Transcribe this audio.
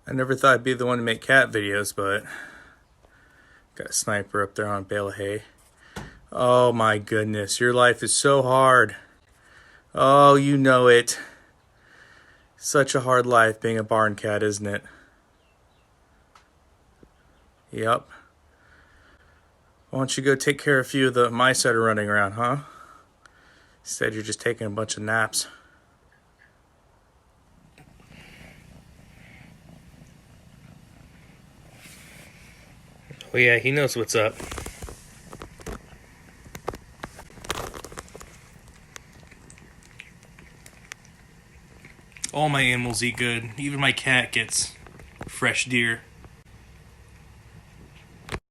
I never thought I'd be the one to make cat videos, but got a sniper up there on a bale of hay. Oh my goodness, your life is so hard. Oh, you know it. Such a hard life being a barn cat, isn't it? Yep. Why don't you go take care of a few of the mice that are running around, huh? Instead, you're just taking a bunch of naps. Oh yeah, he knows what's up. All my animals eat good. Even my cat gets fresh deer.